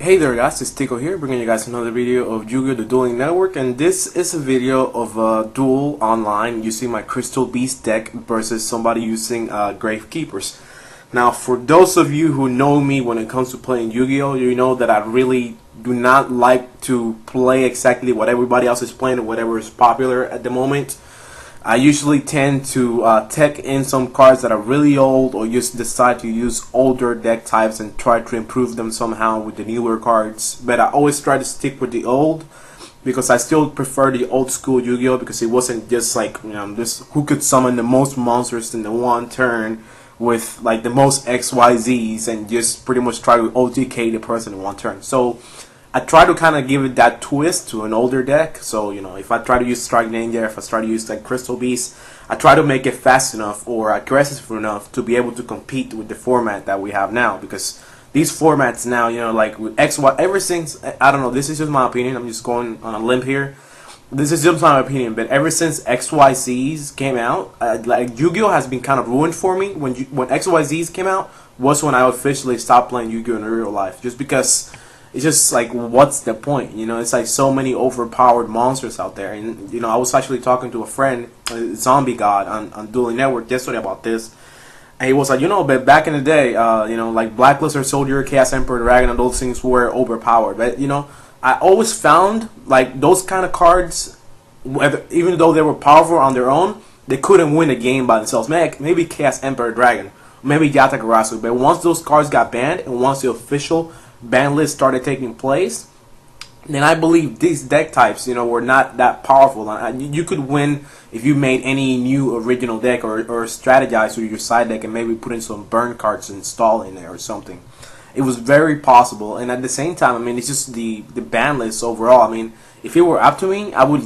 Hey there guys, it's Tico here, bringing you guys another video of Yugioh Dueling Network, and this is a video of a duel online using my Crystal Beast deck versus somebody using Gravekeepers. Now, for those of you who know me when it comes to playing Yu-Gi-Oh, you know that I really do not like to play exactly what everybody else is playing or whatever is popular at the moment. I usually tend to tech in some cards that are really old, or just decide to use older deck types and try to improve them somehow with the newer cards. But I always try to stick with the old because I still prefer the old school Yu-Gi-Oh, because it wasn't just like, just who could summon the most monsters in the one turn with like the most XYZs and just pretty much try to OTK the person in one turn. So I try to kind of give it that twist to an older deck. So, if I try to use Strike Ninja, if I try to use like Crystal Beast, I try to make it fast enough or aggressive enough to be able to compete with the format that we have now. Because these formats now, like with XY, ever since, I don't know, this is just my opinion, I'm just going on a limb here. This is just my opinion, but ever since XYZs came out, like Yu-Gi-Oh has been kind of ruined for me. When XYZs came out was when I officially stopped playing Yu-Gi-Oh in real life. Just because it's just like, what's the point? It's like so many overpowered monsters out there. And I was actually talking to a friend, Zombie God, on Dueling Network yesterday about this. And he was like, but back in the day, like Black Lizard Soldier, Chaos Emperor Dragon, and those things were overpowered. But I always found like those kind of cards, even though they were powerful on their own, they couldn't win a game by themselves. Maybe Chaos Emperor Dragon, maybe Yatagarasu. But once those cards got banned, and once the official ban list started taking place, then I believe these deck types, were not that powerful. You could win if you made any new original deck or strategize with your side deck and maybe put in some burn cards and install in there or something. It was very possible, and at the same time, it's just the ban list overall. If it were up to me, I would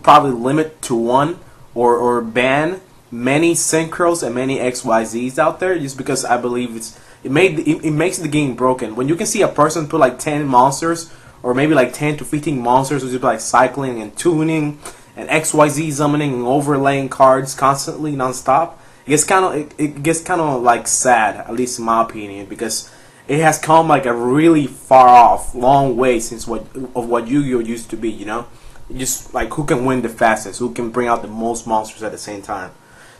probably limit to one or ban many synchros and many XYZs out there, just because I believe it makes the game broken. When you can see a person put like 10 monsters or maybe like 10 to 15 monsters, which is like cycling and tuning and XYZ summoning and overlaying cards constantly nonstop, it gets kind of like sad, at least in my opinion, because it has come like a really far off, long way since what Yu-Gi-Oh used to be. Just like who can win the fastest, who can bring out the most monsters at the same time.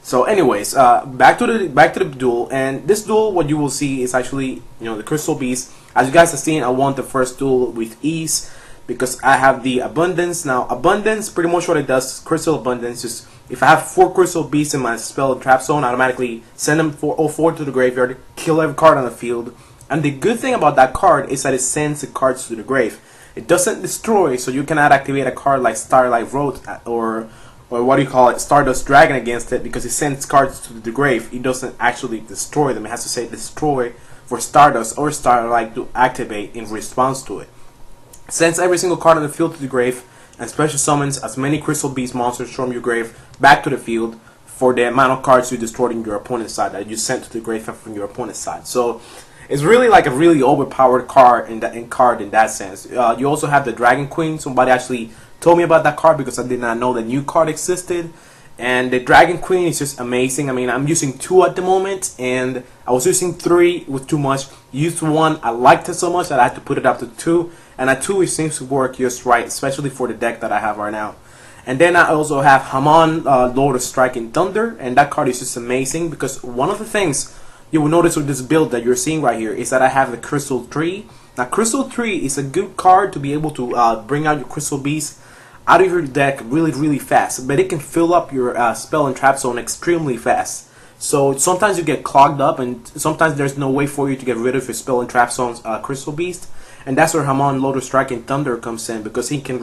So, anyways, back to the duel, and this duel, what you will see is actually the Crystal Beast. As you guys have seen, I won the first duel with ease because I have the abundance. Now, abundance, pretty much what it does, crystal abundance, is if I have 4 Crystal Beasts in my spell and trap zone, I automatically send them all 4 to the graveyard, kill every card on the field. And the good thing about that card is that it sends the cards to the grave. It doesn't destroy, so you cannot activate a card like Starlight Road or what do you call it, Stardust Dragon against it, because it sends cards to the grave. It doesn't actually destroy them. It has to say destroy for Stardust or Starlight to activate in response to it. It sends every single card on the field to the grave and special summons as many Crystal Beast monsters from your grave back to the field for the amount of cards you destroyed in your opponent's side that you sent to the grave from your opponent's side. So it's really like a really overpowered card in that sense. You also have the Dragon Queen. Somebody actually told me about that card because I did not know the new card existed. And the Dragon Queen is just amazing. I'm using 2 at the moment, and I was using 3 with too much. Used 1, I liked it so much that I had to put it up to 2, and at 2 it seems to work just right, especially for the deck that I have right now. And then I also have Haman, Lord of Striking Thunder, and that card is just amazing because one of the things you will notice with this build that you're seeing right here is that I have the Crystal Tree. Now, Crystal Tree is a good card to be able to bring out your Crystal Beast out of your deck really, really fast, but it can fill up your spell and trap zone extremely fast. So sometimes you get clogged up, and sometimes there's no way for you to get rid of your spell and trap zone's Crystal Beast, and that's where Haman, Lord of Striking Thunder comes in, because he can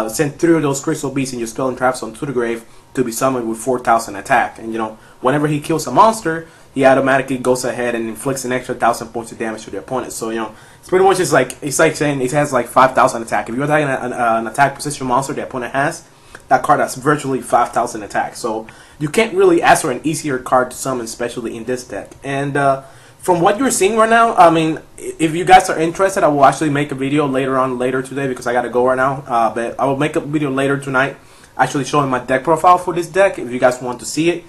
send 3 of those Crystal Beasts in your spell and trap zone to the grave to be summoned with 4,000 attack. And whenever he kills a monster, he automatically goes ahead and inflicts an extra 1,000 points of damage to the opponent. So it's pretty much it's like saying it has like 5,000 attack. If you're attacking an attack position monster the opponent has, that card has virtually 5,000 attack. So you can't really ask for an easier card to summon, especially in this deck. And from what you're seeing right now, if you guys are interested, I will actually make a video later today because I gotta go right now. But I will make a video later tonight, actually showing my deck profile for this deck if you guys want to see it.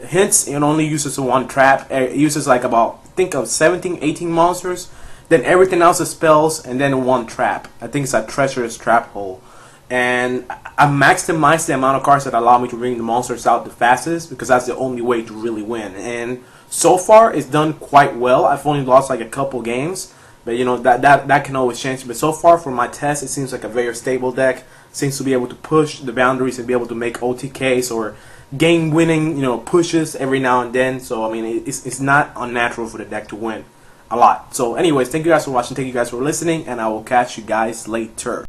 Hints, it only uses 1 trap. It uses like about, I think of 17, 18 monsters. then everything else is spells, and then one trap. I think it's a treacherous trap hole. And I maximize the amount of cards that allow me to bring the monsters out the fastest, because that's the only way to really win. And so far, it's done quite well. I've only lost like a couple games, but you know that can always change. But so far, for my test, it seems like a very stable deck. Seems to be able to push the boundaries and be able to make OTKs or game-winning, pushes every now and then. So I mean, it's not unnatural for the deck to win a lot. So anyways, thank you guys for watching, thank you guys for listening, and I will catch you guys later.